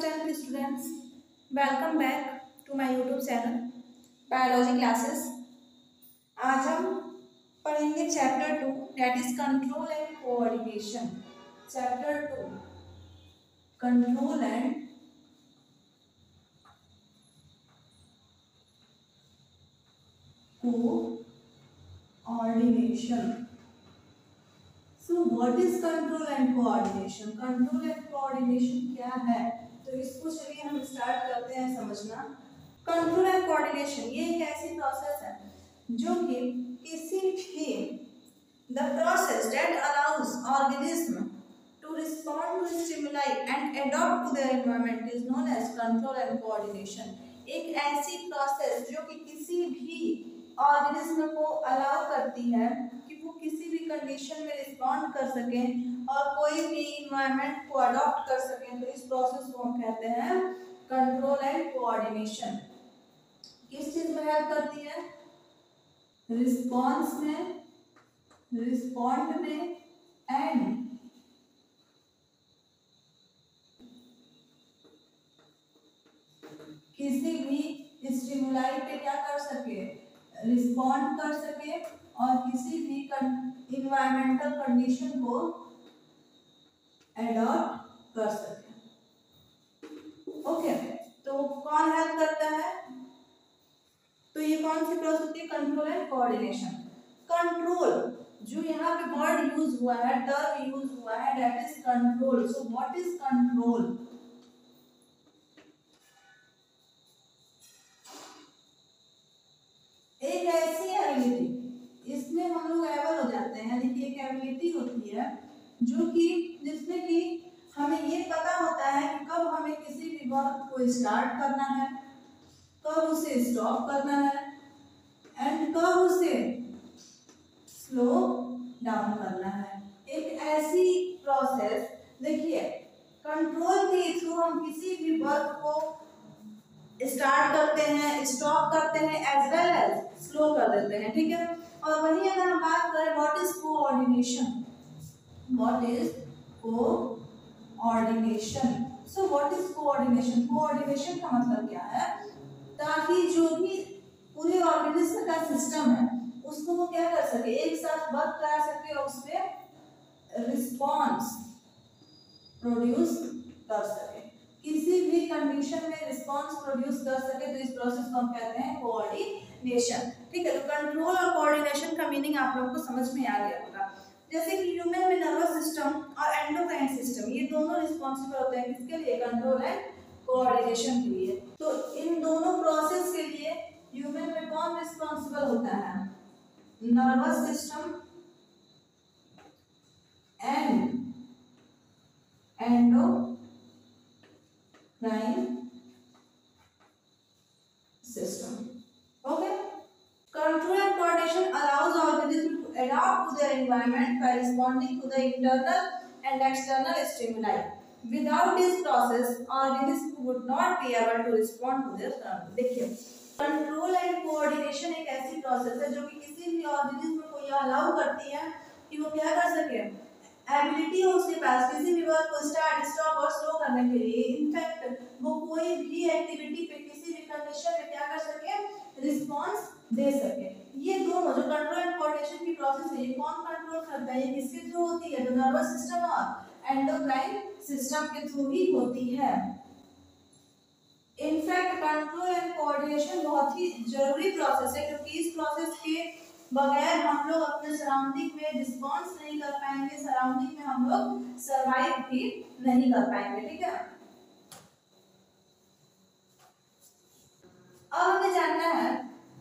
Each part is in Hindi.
10th students, welcome back to my YouTube channel biology classes. आज हम पढ़ेंगे chapter 2 that is control and coordination. Chapter 2 control and coordination. So what is control and coordination? Control and coordination क्या है? तो इसको चलिए हम स्टार्ट करते हैं समझना। कंट्रोल एंड कोऑर्डिनेशन ये एक ऐसी प्रोसेस है जो कि किसी भी the process that allows organism to respond to stimuli and adopt to their environment is known as control and coordination. एक ऐसी प्रोसेस जो कि किसी भी ऑर्गेनिज्म को अलाउ करती है कि वो किसी भी कंडीशन में रिस्पॉन्ड कर सके और कोई भी इन्वायरमेंट को अडॉप्ट कर सके, तो इस प्रोसेस को हम कहते हैं कंट्रोल एंड कोऑर्डिनेशन। किस चीज में हेल्प करती है? रिस्पॉन्स में, रिस्पॉन्ड में एंड किसी भी स्टिमुलाई पे क्या कर सके, रिस्पॉन्ड कर सके और किसी भी इन्वायरमेंटल कंडीशन को एडॉप्ट कर सके। ओके, तो कौन हेल्प करता है? तो ये कौन सी प्रोसेस होती है? Control and coordination. कंट्रोल जो यहाँ पे वर्ड यूज हुआ है, टर्म यूज हुआ है, that is control. So what is control? एक ऐसी एबिलिटी, इसमें हम लोग एबल हो जाते हैं, देखिए एक एबिलिटी होती है जो कि जिसमें कि हमें ये पता होता है कि कब हमें किसी भी वर्क को स्टार्ट करना है, कब उसे स्टॉप करना है एंड कब उसे स्लो डाउन करना है। एक ऐसी प्रोसेस, देखिए कंट्रोल के थ्रू हम किसी भी वर्क को स्टार्ट करते हैं, स्टॉप करते हैं, एज वेल एज स्लो कर देते हैं, ठीक है। और वही अगर हम बात करें what is coordination, what is coordination. So what is coordination? Coordination का मतलब क्या है? ताकि जो भी पूरे ऑर्गेनिज्म का सिस्टम है उसको वो क्या कर सके, एक साथ वर्क करा सके और उसमें रिस्पॉन्स प्रोड्यूस कर सके, किसी भी कंडीशन में रिस्पॉन्स प्रोड्यूस कर सके, तो इस प्रोसेस को हम कहते हैं कोऑर्डिनेशन, ठीक है। तो कंट्रोल और कोऑर्डिनेशन का मीनिंग आप लोगों को समझ में आ गया होगा। जैसे कि ह्यूमन में नर्वस सिस्टम और एंडोक्राइन सिस्टम, ये दोनों रिस्पॉन्सिबल होते हैं किसके लिए? कंट्रोल एंड कोऑर्डिनेशन के लिए। तो इन दोनों प्रोसेस के लिए ह्यूमन में कौन रिस्पॉन्सिबल होता है? Nervous system and endocrine system. Okay. Control and coordination allows organisms to adapt to their environment by responding to the internal and external stimuli. Without this process, organisms would not be able to respond to their surroundings. देखिए, कंट्रोल एंड कोऑर्डिनेशन एक ऐसी प्रोसेस है जो कि किसी भी ऑर्गेनिज्म को यह अलाउ करती है कि वो क्या कर सके, एबिलिटी हो उसके पास किसी भी वर्क को स्टार्ट, स्टॉप और स्लो करने के लिए। इनफैक्ट वो कोई भी एक्टिविटी पे किसी भी कंडीशन में क्या कर सके, रिस्पॉन्स दे सके। ये दोनों जो कंट्रोल एंड कोऑर्डिनेशन की प्रोसेस है, ये कौन कंट्रोल करता है? ये किसके थ्रू होती है? तो नर्वस सिस्टम और एंडोक्राइन सिस्टम के थ्रू ही होती है। इनफैक्ट कंट्रोल एंड कोऑर्डिनेशन बहुत ही जरूरी प्रोसेस है, क्योंकि इस प्रोसेस के बगैर हम लोग अपने सराउंडिंग में रिस्पॉन्स नहीं कर पाएंगे, सराउंडिंग में हम लोग सरवाइव भी नहीं कर पाएंगे, ठीक है। अब हमें जानना है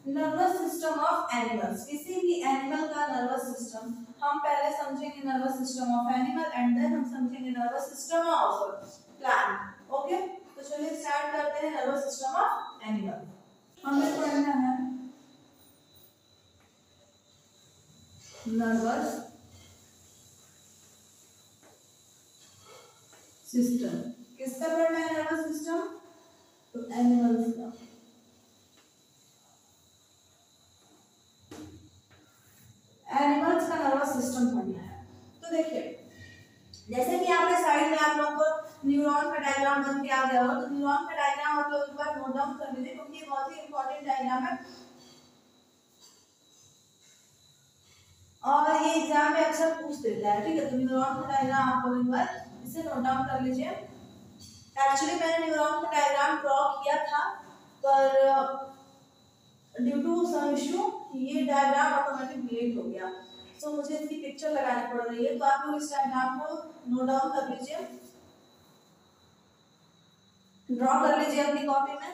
नर्वस सिस्टम ऑफ एनिमल्स। किसी भी एनिमल का नर्वस सिस्टम हम पहले समझेंगे, nervous system of animal and then हम समझेंगे nervous system of plant. Okay, तो चलिए स्टार्ट करते हैं नर्वस सिस्टम ऑफ एनिमल। हमें पढ़ना है नर्वस सिस्टम। किसका पढ़ना है नर्वस सिस्टम? तो एनिमल्स का। एनिमल्स का नर्वस सिस्टम पढ़ना है। तो देखिए, जैसे कि आपने साइड में आप लोगों को न्यूरॉन का डायग्राम डायग्राम बन के आ गया हो, तो न्यूरॉन का डायग्राम आप लोग एक बार नोट डाउन कर लीजिए, क्योंकि ये बहुत ही इंपॉर्टेंट डायग्राम है और ये एग्जाम में अक्सर पूछ देता है। ठीक है, तो न्यूरॉन का डायग्राम आप लोग एक बार इसे नोट डाउन कर लीजिए। एक्चुअली मैंने न्यूरॉन का डायग्राम ड्रॉ किया था, पर ड्यू टू सम इशू ये डायग्राम ऑटोमेटिक डिलीट हो गया, सो मुझे इसकी पिक्चर लगानी पड़ रही है। तो आप लोग इस डायग्राम को नोट डाउन कर लीजिए, ड्रॉ कर लीजिए अपनी कॉपी में।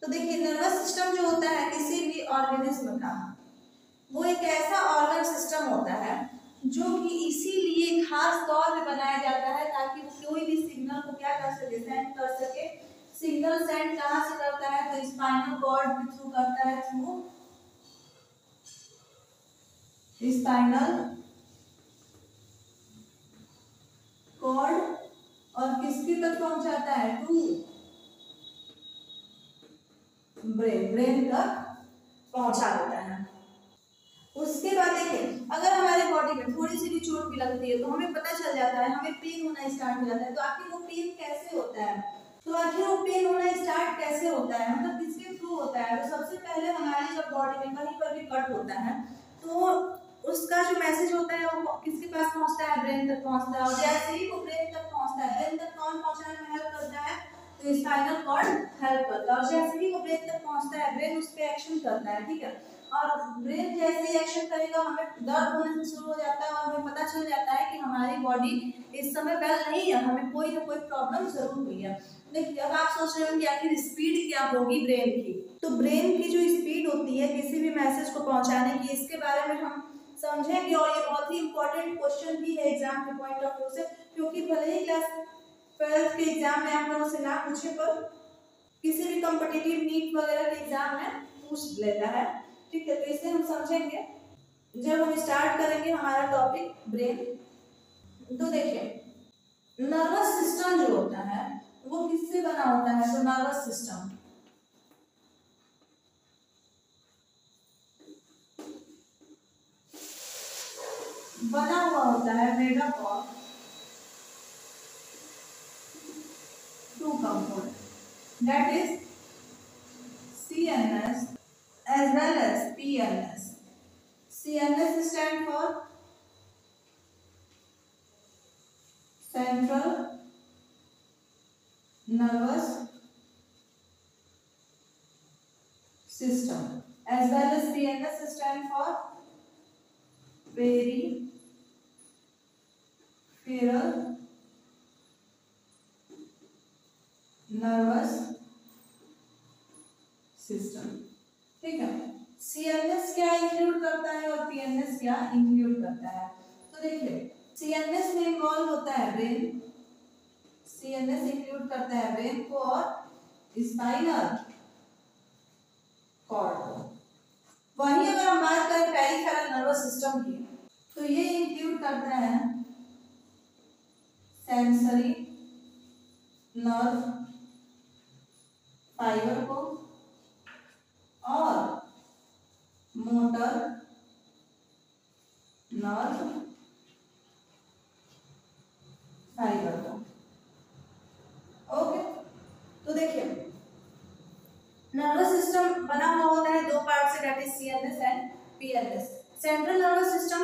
तो देखिए, नर्वस सिस्टम जो होता है किसी भी ऑर्गेनिज्म का, वो एक ऐसा ऑर्गन सिस्टम होता है जो कि इसीलिए खास तौर पे बनाया जाता है ताकि कोई भी सिग्नल को क्या कर सके, सेंड कर सके। सिग्नल सेंड कहाँ से करता है, तो स्पाइनल कॉर्ड के थ्रू करता है, थ्रू स्पाइनल कॉर्ड, और किसकी तक पहुंचाता है, टू ब्रेन, ब्रेन तक पहुंचा देता है। उसके बाद देखिए, अगर हमारे बॉडी में थोड़ी सी भी चोट भी लगती है तो हमें पता चल जाता है, हमें पेन होना स्टार्ट हो जाता है। तो आखिर वो पेन कैसे होता है, तो आखिर वो पेन होना स्टार्ट कैसे होता है, मतलब किसके थ्रू होता है। तो सबसे पहले हमारी जब बॉडी में कहीं पर भी कट होता है तो उसका जो मैसेज होता है वो किसके पास पहुंचता है, ब्रेन तक पहुंचता है। और जैसे ही वो ब्रेन तक पहुंचता है, ब्रेन तक कौन पहुंचाने में हेल्प करता है, तो स्पाइनल कॉर्ड हेल्प करता है। और जैसे ही वो ब्रेन तक पहुंचता है, ब्रेन उस पर एक्शन करता है। ठीक है, और ब्रेन जैसे ही एक्शन करेगा हमें दर्द होने से शुरू हो जाता है और हमें पता चल जाता है कि हमारी बॉडी इस समय वेल नहीं है, हमें कोई ना कोई प्रॉब्लम जरूर हुई है। देखिए, अब आप सोच रहे हो कि आखिर स्पीड क्या होगी ब्रेन की, तो ब्रेन की जो स्पीड होती है किसी भी मैसेज को पहुंचाने की, इसके बारे में हम समझेंगे। और ये बहुत ही इंपॉर्टेंट क्वेश्चन भी है एग्जाम के पॉइंट ऑफ व्यू से, क्योंकि भले ही क्लास 12th के एग्जाम में आप लोगों से ना पूछे, पर किसी भी कॉम्पिटिटिव नीट वगैरह के एग्जाम में पूछ लेता है। ठीक है, तो इसे हम समझेंगे जब हम स्टार्ट करेंगे हमारा टॉपिक ब्रेन। तो देखिए, नर्वस सिस्टम जो होता है वो किससे बना होता है, तो नर्वस सिस्टम बना हुआ होता है made up of two component, that is CNS as well as PNS. CNS stand for Central Nervous System, as well as PNS stand for Peripheral Nervous System। ठीक है, CNS क्या इंक्लूड करता है और PNS क्या इंक्लूड करता है। तो देखिए, CNS में इन्वॉल्व होता है ब्रेन, CNS इंक्लूड करता है ब्रेन को और स्पाइनल कॉर्ड को। वहीं अगर हम बात करें पेरिफेरल नर्वस सिस्टम की, तो ये इंक्लूड करता है सेंसरी नर्व फाइबर को और मोटर नर्व फाइबर को। ओके, तो देखिए, नर्वस सिस्टम बना हुआ होता है दो पार्ट से, that is CNS and PNS। Central nervous system,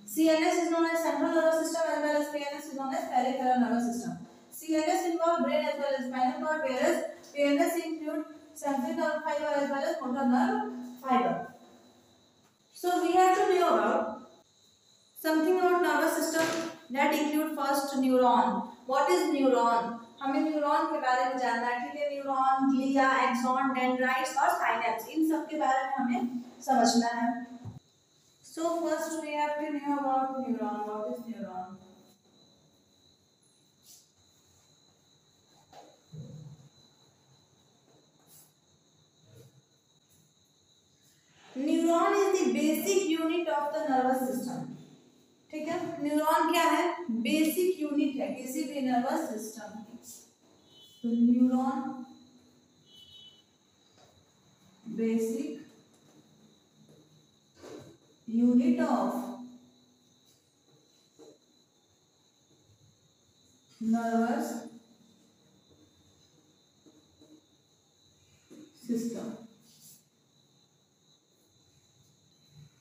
CNS is known as central nervous system as well as PNS is known as peripheral nervous system. CNS involve brain as well as spinal cord, whereas PNS include sensory nerve fiber as well as motor nerve fiber. So we have to know about something about nervous system that include first neuron. What is neuron? हमें न्यूरॉन के बारे में जानना है। ठीक है, न्यूरॉन, ग्लिया, एक्सॉन, डेंड्राइट्स और साइनेप्स, इन सब के बारे में हमें समझना है। So first we have to know about neuron. What is neuron? Neuron is the basic unit of the nervous system. ठीक है, न्यूरॉन क्या है, बेसिक यूनिट है किसी भी नर्वस सिस्टम की। तो neuron basic unit of nervous system.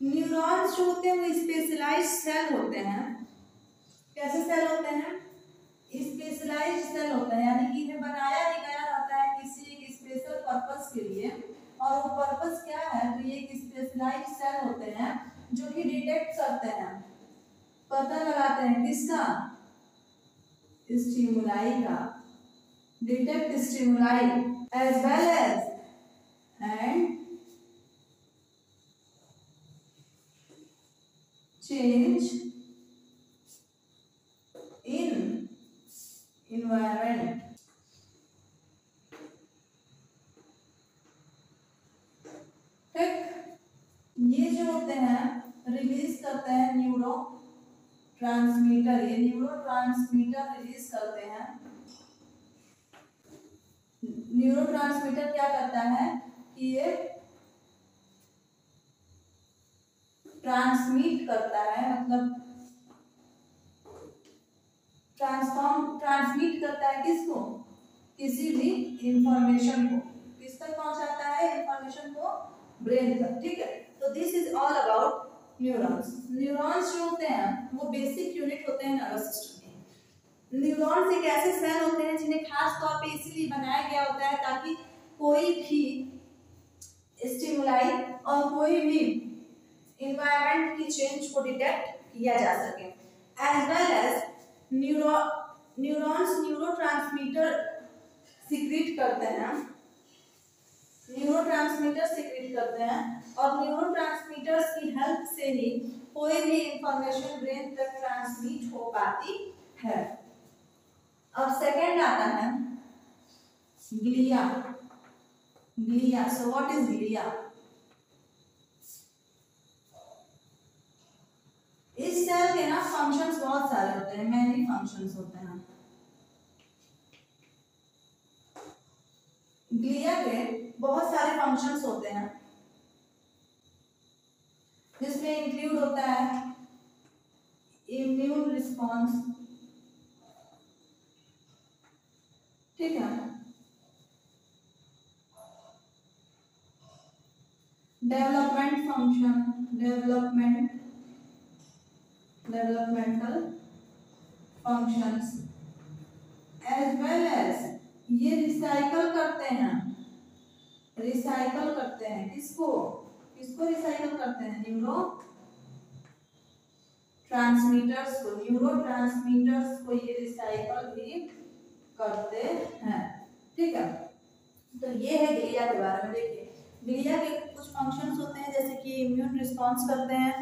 Neurons जो होते हैं वो स्पेशलाइज्ड सेल होते हैं। कैसे सेल होते हैं? स्पेशलाइज्ड सेल होता है, यानी कि इन्हें बनाया ही गया रहता है किसी एक स्पेशल पर्पस के लिए। और वो पर्पस क्या है? तो ये एक स्पेशलाइज्ड सेल होते हैं जो कि डिटेक्ट करते हैं, पता लगाते हैं किसका? स्टिमुलाई का। Detect stimuli as well as and change in environment। ठीक, ये जो होते हैं रिलीज करते हैं न्यूरो ट्रांसमीटर। ये न्यूरो ट्रांसमीटर रिलीज करते हैं। न्यूरो ट्रांसमीटर क्या करता है कि ये ट्रांसमिट करता है, मतलब ट्रांसमिट करता है किसको? किसी भी इंफॉर्मेशन को किस तक पहुंचाता है? इंफॉर्मेशन को ब्रेन तक। ठीक है, तो this is all about neurons. Neurons जो होते हैं वो बेसिक यूनिट होते हैं नर्वस सिस्टम के। न्यूरॉन्स एक ऐसे सेल होते हैं जिन्हें खास तौर पे इसीलिए बनाया गया होता है ताकि कोई भी स्टिमुलाई और कोई भी इन्वायरमेंट की चेंज को डिटेक्ट किया जा सके। As well as neurons neurotransmitter secrete करते हैं। न्यूरोट्रांसमीटर सीक्रेट करते हैं और न्यूरोट्रांसमीटर्स की हेल्प से ही कोई भी इंफॉर्मेशन ब्रेन तक ट्रांसमिट हो पाती है। अब सेकंड आता है glia. Glia, so what is glia? इस सेल के ना फंक्शंस बहुत सारे होते हैं, मैनी फंक्शंस होते हैं। ग्लिया के बहुत सारे फंक्शंस होते हैं जिसमें इंक्लूड होता है इम्यून रिस्पॉन्स। ठीक है, development function, developmental functions, as well as ये रिसाइकल करते हैं। रिसाइकल करते हैं किसको? किसको रिसाइकल करते हैं? न्यूरो ट्रांसमीटर्स को। न्यूरो ट्रांसमीटर्स को ये रिसाइकल भी करते हैं। ठीक है, तो ये है ग्लिया के बारे में। देखिए, ग्लिया के कुछ फंक्शंस होते हैं जैसे कि इम्यून रिस्पॉन्स करते हैं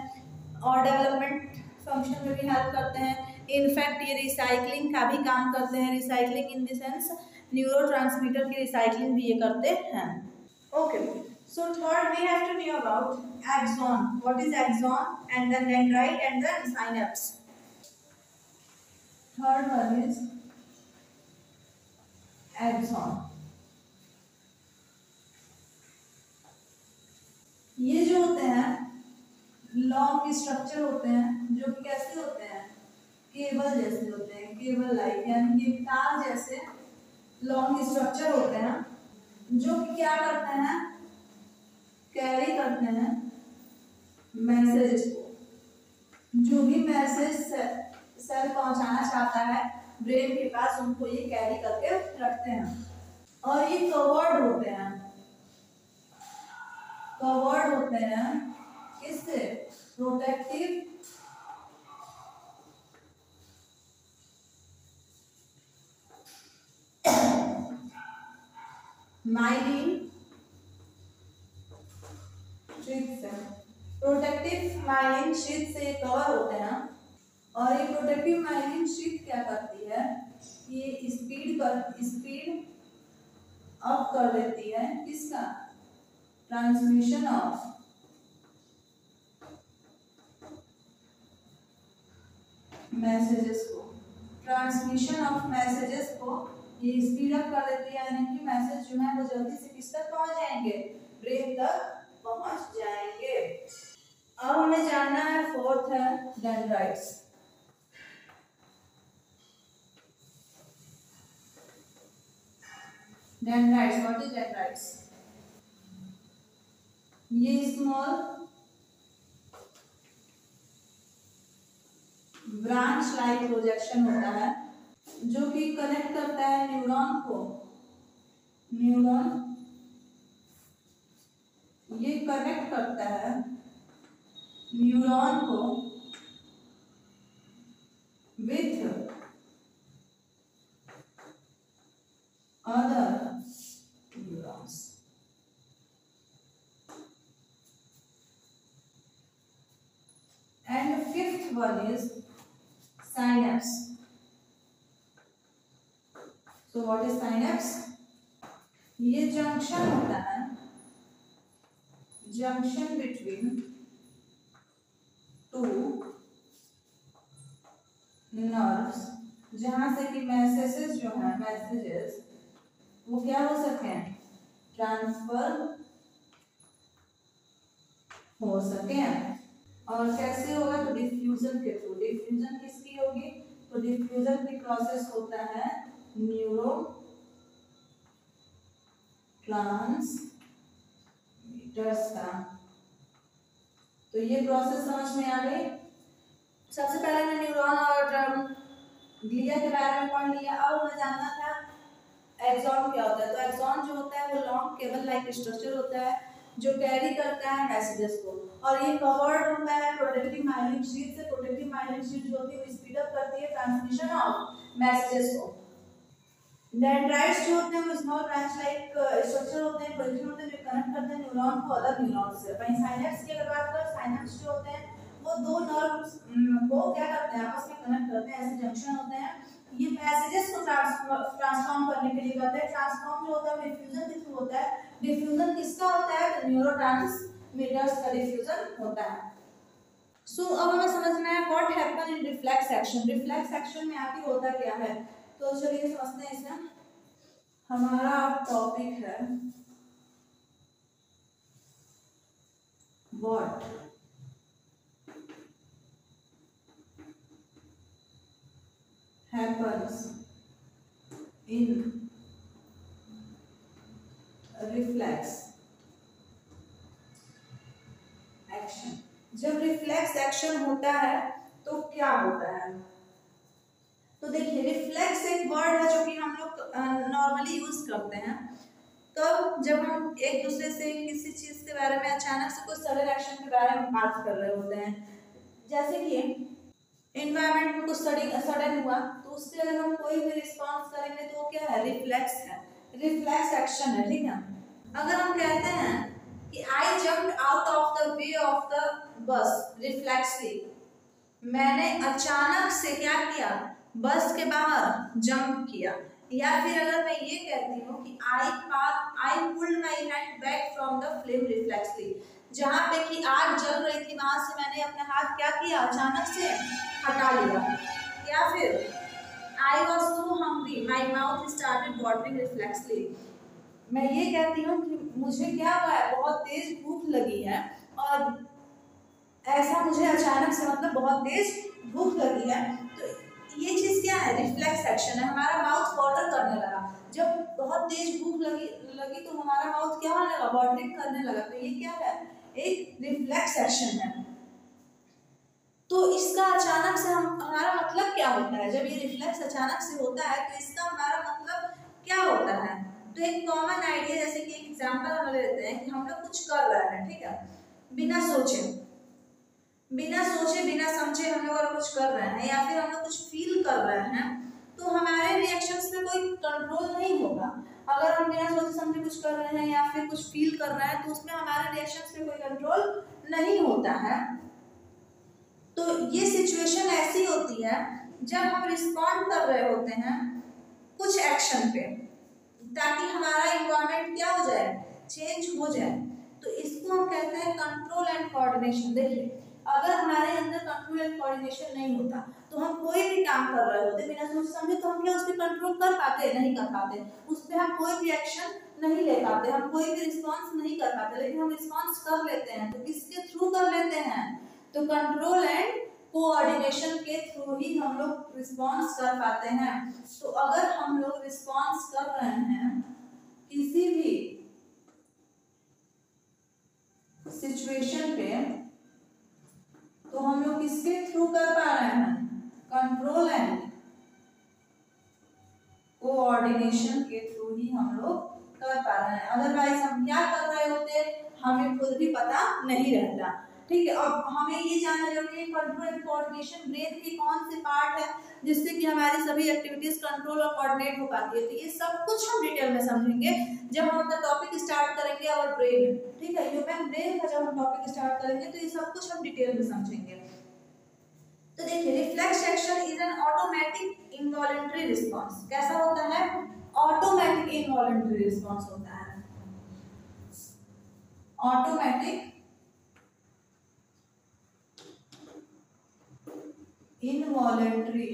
और डेवलपमेंट फंक्शन में भी हेल्प करते हैं। इनफैक्ट ये रिसाइकलिंग का भी काम करते हैं। Recycling in the sense neurotransmitter की रिसाइकलिंग भी ये करते हैं। Okay, so third we have to know about axon. What is axon? And then dendrite and then synapse. Third one is axon. ये जो होते हैं लॉन्ग स्ट्रक्चर होते हैं जो कैसे होते हैं? केबल जैसे होते हैं, केबल लाइक, यानी कि तार जैसे लॉन्ग स्ट्रक्चर होते हैं जो क्या करते हैं? कैरी करते हैं मैसेज को। जो भी मैसेज सेल पहुंचाना चाहता है ब्रेन के पास, उनको ये कैरी करके रखते हैं। और ये कवर्ड होते हैं। कवर्ड होते हैं किससे? प्रोटेक्टिव माइलिन शीट से। प्रोटेक्टिव माइलिन शीट से कवर होते हैं। और ये प्रोटेक्टिव माइलिन शीट क्या करती है? ये स्पीड अप कर देती है किसका? ट्रांसमिशन ऑफ मैसेजेस को। ट्रांसमिशन ऑफ मैसेजेस को ये स्पीड अप कर देती है, यानी कि मैसेज जो है वो जल्दी से किस तक पहुंच जाएंगे? ब्रेन तक पहुंच जाएंगे। अब हमें जानना है फोर्थ है dendrites. Dendrites, what is dendrites? ये स्मॉल ब्रांच लाइक प्रोजेक्शन होता है जो कि कनेक्ट करता है न्यूरॉन को, न्यूरॉन ये कनेक्ट करता है न्यूरॉन को with other neurons. And fifth one is synapse. So what is synapse? ये जंक्शन होता है, जंक्शन बिटवीन टू नर्व्स, जहां से कि मैसेजेस जो है, मैसेजेस वो क्या हो सके, ट्रांसफर हो सके। और कैसे होगा? तो डिफ्यूजन के थ्रू। डिफ्यूजन किसकी होगी? तो डिफ्यूजन की प्रोसेस होता है न्यूरो ट्रांसमीटर्स का। तो ये प्रोसेस समझ में आ गई। सबसे पहले हमने न्यूरॉन और ग्लिया के बारे में पढ़ लिया। अब हमें जानना था एक्सॉन क्या होता है। तो एक्सॉन जो होता है वो लॉन्ग केबल लाइक स्ट्रक्चर होता है जो कैरी करता है मैसेजेस को, और ये कवर्ड होता है प्रोटेक्टिव माइलिन शीट से। प्रोटेक्टिव माइलिन शीट जो होती है वो स्पीड अप करती है ट्रांसमिशन ऑफ मैसेजेस को। डेंड्राइट्स जो होते हैं वो स्मॉल ब्रांच लाइक स्ट्रक्चर होते हैं, प्रोजेक्शन होते हैं जो कनेक्ट करते हैं न्यूरॉन को अदर न्यूरॉन से। वहीं साइनेप्स की अगर बात करें, साइनेप्स जो होते हैं वो दो नर्व्स को क्या करते हैं, आपस में कनेक्ट करते हैं, ऐसे जंक्शन होते हैं। ये मैसेजेस को ट्रांसफॉर्म करने के लिए करते हैं। ट्रांसफॉर्म जो होता है डिफ्यूजन के थ्रू होता है। डिफ्यूजन किसका होता है? तो न्यूरोट्रांसमीटर्स का डिफ्यूजन होता है। सो अब हमें समझना है what happen in reflex action. Reflex action में आखिर होता क्या है? तो चलिए समझते हैं इसे। हमारा टॉपिक है what happens in reflex action। जब रिफ्लेक्स एक्शन होता है तो क्या होता है? तो देखिए रिफ्लेक्स एक वर्ड है जो कि हम लोग नॉर्मली यूज करते हैं तब जब हम एक दूसरे से किसी चीज के बारे में अचानक से कोई सडन एक्शन के बारे में बात कर रहे होते हैं। जैसे कि एनवायरनमेंट में कुछ सडन हुआ तो उससे अगर हम कोई भी रिस्पांस करेंगे तो वो क्या है? रिफ्लेक्स है, रिफ्लेक्स एक्शन है, ठीक है। अगर हम कहते हैं कि I jumped out of the way of the bus reflexly, मैंने अचानक से क्या किया? बस के बाहर जंप किया। या फिर अगर मैं ये कहती हूँ कि I pulled my hand back from the flame reflexly, जहाँ पे कि आग जल रही थी वहां से मैंने अपने हाथ क्या किया? अचानक से हटा लिया। या फिर I was so hungry my mouth started watering reflexly, मैं ये कहती हूँ कि मुझे क्या हुआ है? बहुत तेज भूख लगी है और ऐसा मुझे अचानक से मतलब बहुत तेज भूख लगी है। तो ये चीज क्या है? रिफ्लेक्स एक्शन है। हमारा माउथ वाटर करने लगा। जब बहुत तेज भूख लगी तो हमारा माउथ क्या होने लगा? वाटरिंग करने लगा। तो ये क्या है? एक रिफ्लेक्स एक्शन है। तो इसका अचानक से हमारा मतलब क्या होता है? जब ये रिफ्लेक्स अचानक से होता है तो इसका हमारा मतलब क्या होता है? तो एक कॉमन आइडिया, जैसे कि एक एग्जांपल हम लेते हैं कि हम लोग कुछ कर रहे हैं, ठीक है, बिना सोचे बिना समझे हम लोग अगर कुछ कर रहे हैं या फिर हम लोग कुछ फील कर रहे हैं तो हमारे रिएक्शंस पे कोई कंट्रोल नहीं होगा। अगर हम बिना सोचे समझे कुछ कर रहे हैं या फिर कुछ फील कर रहे हैं तो उसमें हमारे रिएक्शंस पे कोई कंट्रोल नहीं होता है। तो ये सिचुएशन ऐसी होती है जब हम रिस्पॉन्ड कर रहे होते हैं कुछ एक्शन पे ताकि हमारा इन्वायरमेंट क्या हो जाए? चेंज हो जाए। तो इसको हम कहते हैं कंट्रोल एंड कोऑर्डिनेशन। देखिए अगर हमारे अंदर कंट्रोल एंड कोऑर्डिनेशन नहीं होता तो हम कोई भी काम कर रहे होते बिना सोच समझे तो हम क्या उस पर कंट्रोल कर पाते? नहीं कर पाते। उस पर हम कोई भी एक्शन नहीं ले पाते, हम कोई भी रिस्पॉन्स नहीं कर पाते। लेकिन हम रिस्पॉन्स कर लेते हैं तो किसके थ्रू कर लेते हैं? तो कंट्रोल एंड कोऑर्डिनेशन के थ्रू ही हम लोग रिस्पॉन्स कर पाते हैं। तो अगर हम लोग रिस्पॉन्स कर रहे हैं कोऑर्डिनेशन के थ्रू ही हम लोग कर पा रहे हैं, अदरवाइज हम क्या कर रहे होते हमें खुद भी पता नहीं रहता। ठीक है, अब हमें ये जानना जरूरी है कंट्रोल एंड कोऑर्डिनेशन ब्रेन के कौन से पार्ट है जिससे कि हमारी सभी एक्टिविटीज कंट्रोल और कोऑर्डिनेट हो पाती है। तो ये सब कुछ हम डिटेल में समझेंगे जब हम अपना टॉपिक स्टार्ट करेंगे और ब्रेन, ठीक है, ह्यूमन ब्रेन का जब हम टॉपिक स्टार्ट करेंगे तो ये सब कुछ हम डिटेल में समझेंगे। तो देखिए, reflex action is an automatic involuntary response. कैसा होता है? ऑटोमेटिक इनवॉलंटरी रिस्पांस होता है। ऑटोमेटिक इनवॉलंटरी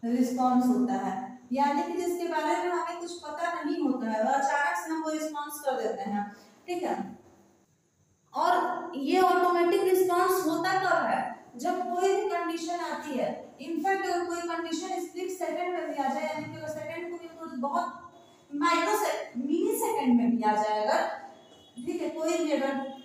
रिस्पांस होता है, यानी कि जिसके बारे में हमें कुछ पता नहीं होता है और अचानक से हम वो रिस्पांस कर देते हैं। ठीक है, और ये ऑटोमेटिक रिस्पांस होता कब है? जब कोई भी कंडीशन आती है। इनफैक्ट अगर कोई कंडीशन स्प्लिट सेकंड में भी आ जाए, यानी कि अगर सेकंड को भी तो बहुत मिली सेकंड में भी आ जाएगा, ठीक है, कोई भी अगर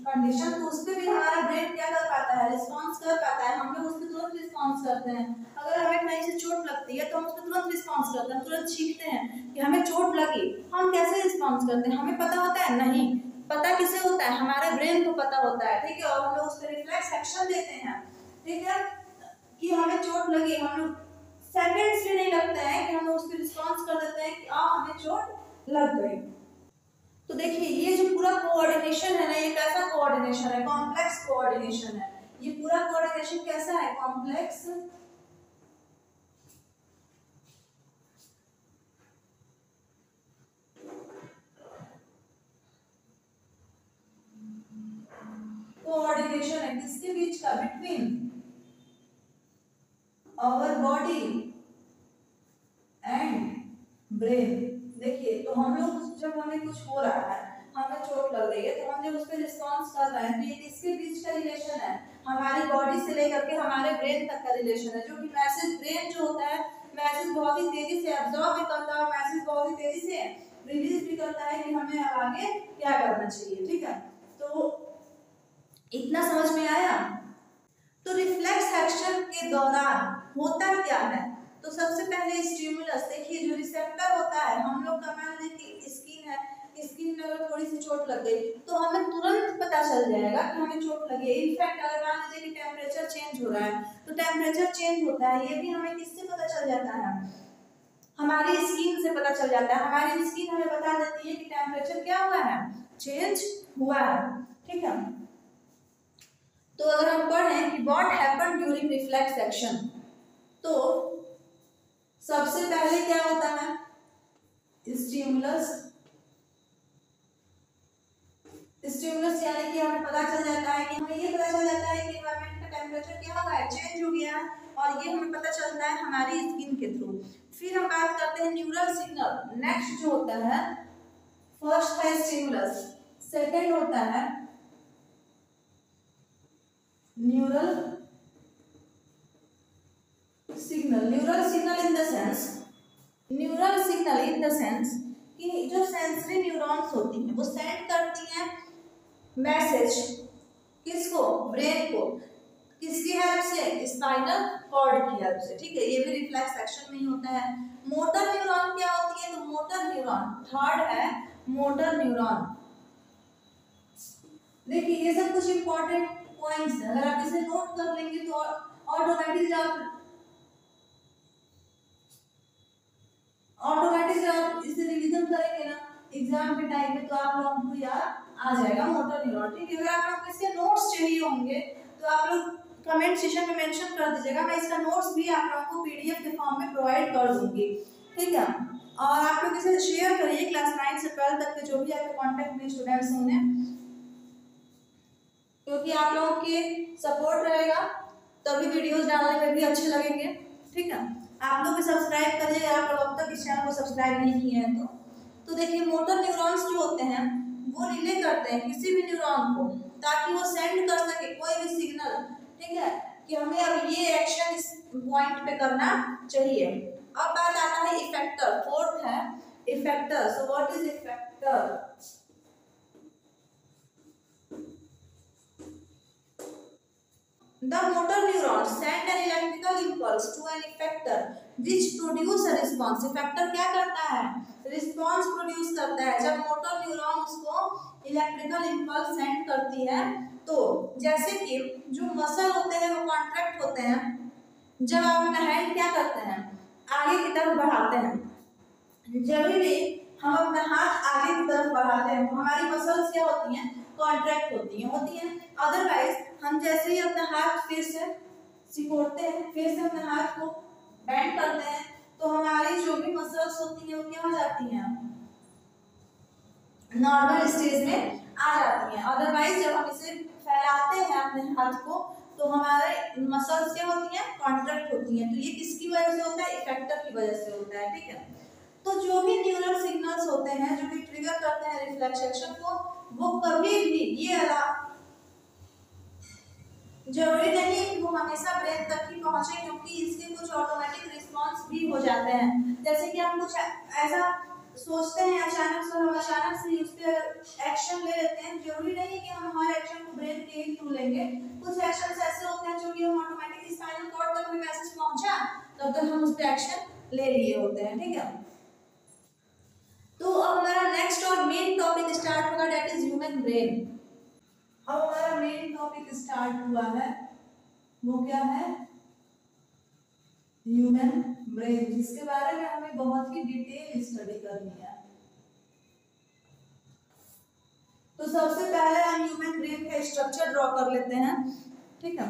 कंडीशन, तो उस पर भी हमारा ब्रेन क्या कर पाता है? रिस्पांस कर पाता है। हम लोग उस पर तुरंत रिस्पांस करते हैं। अगर हमें कहीं से चोट लगती है तो हम उस पर तुरंत रिस्पांस करते हैं, तुरंत सीखते हैं कि हमें चोट लगी। हम कैसे रिस्पांस करते हैं? हमें पता होता है? नहीं। पता किसे होता है? हमारे ब्रेन को पता होता है। ठीक है, और हम लोग उस पर रिफ्लेक्स एक्शन देते हैं। ठीक है, कि हमें चोट लगी, हम लोग सेकंड्स भी नहीं लगते हैं कि हम लोग उस पर रिस्पांस कर देते हैं कि हमें चोट लग गई। तो देखिए, ये जो पूरा कोऑर्डिनेशन है ना, ये कैसा कोऑर्डिनेशन है? कॉम्प्लेक्स कोऑर्डिनेशन है। ये पूरा कोऑर्डिनेशन कैसा है? कॉम्प्लेक्स कोऑर्डिनेशन है। किसके बीच का? Between our body and brain. देखिए, तो हम लोग जब हमें कुछ हो रहा है, हमें चोट लग रही है, तो हम जब उस पर रिस्पॉन्स कर रहे हैं तो ये किसके बीच का रिलेशन है? हमारी बॉडी से लेकर के हमारे ब्रेन तक का रिलेशन है। जो कि मैसेज, ब्रेन जो होता है मैसेज बहुत ही तेजी से एब्जॉर्ब भी करता है और मैसेज बहुत ही तेजी से रिलीज भी करता है कि हमें अब आगे क्या करना चाहिए। ठीक है, तो इतना समझ में आया? तो रिफ्लेक्स एक्शन के दौरान होता क्या है? तो सबसे पहले स्टिमुलस, देखिए जो रिसेप्टर होता है, हम लोग का मान लीजिए कि स्किन है, स्किन में अगर थोड़ी सी चोट लग गई तो हमें तुरंत पता चल जाएगा कि हमें चोट लगी है। इनफैक्ट अगर मान लीजिए कि टेम्परेचर चेंज हो रहा है तो टेम्परेचर चेंज होता है, ये भी हमें किससे पता चल जाता है? हमारी स्किन से पता चल जाता है। हमारी स्किन हमें बता देती है कि टेम्परेचर क्या हुआ है? चेंज हुआ है। ठीक है, तो अगर हम पढ़ें कि what happen during reflex action, तो सबसे पहले क्या होता है? स्टिमुलस, स्टिमुलस यानी कि हमें पता चल जाता है कि हमें ये पता चल जाता है कि एनवायरनमेंट का टेम्परेचर क्या हुआ है? चेंज हो गया है, और ये हमें पता चलता है हमारी स्किन के थ्रू। फिर हम बात करते हैं न्यूरल सिग्नल। नेक्स्ट जो होता है, फर्स्ट है स्टिमुलस, सेकंड होता है neural signal. Neural signal in the sense, neural signal in the sense कि जो सेंसरी न्यूरॉन्स होती हैं वो सेंड करती हैं मैसेज किसको? ब्रेन को। किसकी हेल्प से? स्पाइनल कॉर्ड की हेल्प से। ठीक है, ये भी रिफ्लेक्स एक्शन में ही होता है। मोटर न्यूरॉन क्या होती है? तो मोटर न्यूरॉन, थर्ड है मोटर न्यूरॉन। देखिए, ये सब कुछ इंपॉर्टेंट पॉइंट्स हैं, अगर आप इसे नोट कर लेंगे तो ऑटोमेटिक आप इसे रिवीजन करेंगे ना एग्जाम के टाइम में, तो आप लोगों को याद आ जाएगा मोटर न्यूरॉन। ठीक है, अगर आप लोग इसके नोट्स चाहिए होंगे तो आप लोग कमेंट सेक्शन में मेंशन कर दीजिएगा, मैं इसका नोट्स भी आप लोगों को पीडीएफ के फॉर्म में प्रोवाइड कर दूंगी। ठीक है, और आप लोग इसे शेयर करिए क्लास 9 से 12 तक के जो भी आपके कांटेक्ट में स्टूडेंट्स होंगे, क्योंकि आप लोगों के सपोर्ट रहेगा तभी वीडियोस डालने में भी अच्छे लगेंगे। ठीक है, आप लोग भी सब्सक्राइब करिएगा आप लोग अब तक इस चैनल को सब्सक्राइब नहीं किए हैं तो देखिए, मोटर न्यूरॉन्स जो होते हैं वो रिले करते हैं किसी भी न्यूरॉन को, ताकि वो सेंड कर सके कोई भी सिग्नल। ठीक है, कि हमें अब ये एक्शन इस पॉइंट पे करना चाहिए। अब बात आता है इफेक्टर, फोर्थ है effector. So what is effector? The motor neuron send an electrical impulse to an effector which produce a response. Effector क्या करता है? रिस्पॉन्स प्रोड्यूस करता है। जब मोटर न्यूरॉन उसको इलेक्ट्रिकल इम्पल्स सेंड करती है तो जैसे कि जो मसल होते हैं वो कॉन्ट्रैक्ट होते हैं। जब आप अपना हैंड क्या करते हैं? आगे की तरफ बढ़ाते हैं। जब भी हम अपना हाथ आगे की तरफ बढ़ाते हैं तो हमारी मसल्स क्या होती हैं? कॉन्ट्रैक्ट होती हैं। अदरवाइज हम जैसे ही अपना हाथ फिर से सिकोड़ते हैं, फिर से अपने हाथ को बेंड करते हैं तो हमारी जो भी मसल्स होती हैं वो क्या हो जाती हैं? नॉर्मल स्टेज में आ जाती हैं। अदरवाइज जब हम इसे फैलाते हैं अपने हाथ को तो हमारे मसल्स क्या होती हैं? कॉन्ट्रैक्ट होती हैं। तो ये किसकी वजह से होता है? इफेक्टर की वजह से होता है। ठीक है, तो जो भी न्यूरल सिग्नल्स होते हैं जो भी ट्रिगर करते हैं रिफ्लेक्स एक्शन को, वो कभी भी ये जरूरी नहीं है कि वो हमेशा ब्रेन तक ही पहुंचे, क्योंकि इसके कुछ ऑटोमेटिक रिस्पॉन्स भी हो जाते हैं। जैसे कि हम कुछ ऐसा सोचते हैं अचानक से, हम अचानक से उस पर एक्शन ले लेते हैं। जरूरी नहीं है कि हम हर एक्शन को ब्रेन के ही थ्रू लेंगे। कुछ एक्शन ऐसे होते हैं जो कि हम ऑटोमेटिक स्पाइनल कॉर्ड तक भी मैसेज पहुंचा तब तक हम उस पर एक्शन ले लिए होते हैं। ठीक है, तो अब हमारा नेक्स्ट और मेन टॉपिक स्टार्ट होगा, दैट इज ह्यूमन ब्रेन। अब हमारा मेन टॉपिक स्टार्ट हुआ है, वो क्या है? ह्यूमन ब्रेन, जिसके बारे में हमें बहुत ही डिटेल स्टडी करनी है। तो सबसे पहले हम ह्यूमन ब्रेन का स्ट्रक्चर ड्रॉ कर लेते हैं। ठीक है,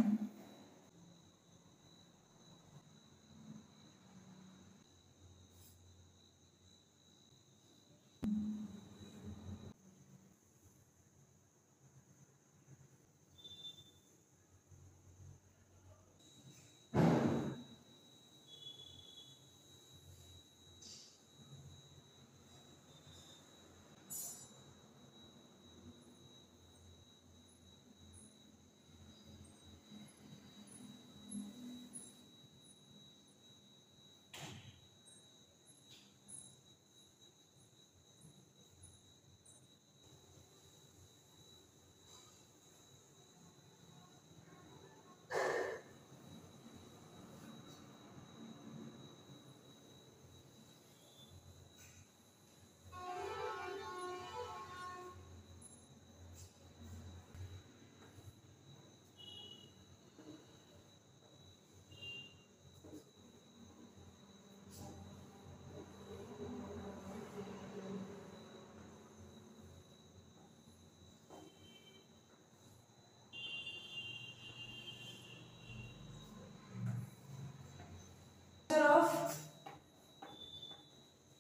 ऑफ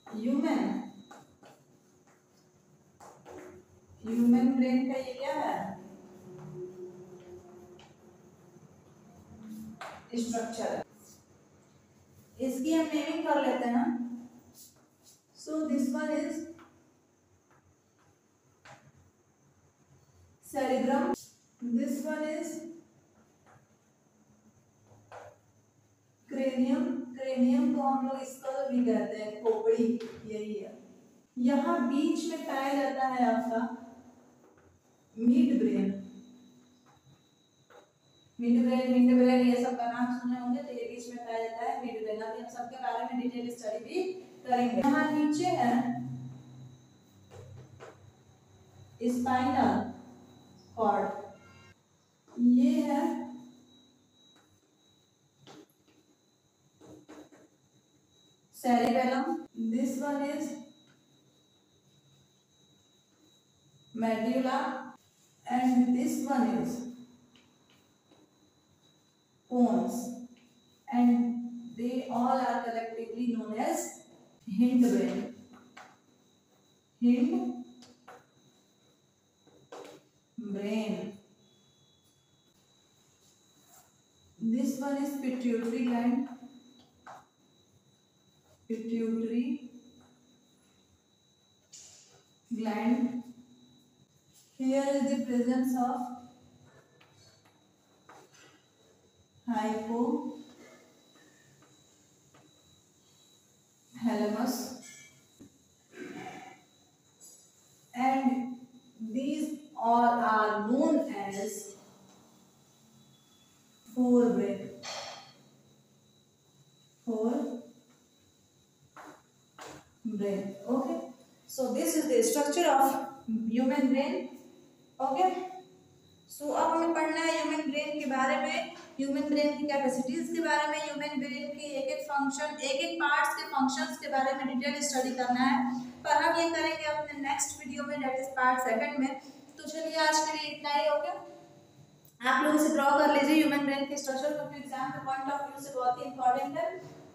ह्यूमन ह्यूमन ब्रेन का ये क्या है? स्ट्रक्चर है। इसकी हम नेमिंग कर लेते हैं। So this one is cerebrum, this one is cranium, cranium को हम लोग skull भी कहते हैं, खोपड़ी, यही है। यहाँ बीच में पाया जाता है आपका मिड ब्रेन, हिंड ब्रेन ये सब का नाम सुने होंगे, तो ये बीच में पाया जाता है मिड ब्रेन। अभी हम सबके बारे में डिटेल स्टडी भी करेंगे। यहाँ नीचे है स्पाइनल कॉर्ड, ये है cerebellum, this one is medulla, and this one is pons, and they all are collectively known as hindbrain. Hindbrain. This one is pituitary gland. Pituitary gland. Here is the presence of hypothalamus, and these all are known as brain. Okay, so this is the structure of human brain. Okay, so अब हमें पढ़ना है ह्यूमन ब्रेन के बारे में, ह्यूमन ब्रेन की कैपेसिटीज के बारे में, ह्यूमन ब्रेन के एक एक फंक्शन, एक एक पार्ट्स के फंक्शंस के बारे में डिटेल स्टडी करना है। पर हम ये करेंगे अपने नेक्स्ट वीडियो में, दैट इज पार्ट सेकंड में। तो चलिए आज के लिए इतना ही हो गया। आप लोग इसे ड्रॉ कर लीजिए ह्यूमन ब्रेन के स्ट्रक्चर, क्योंकि एग्जाम के पॉइंट ऑफ व्यू से बहुत ही इंपॉर्टेंट है।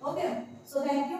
Okay, so thank you.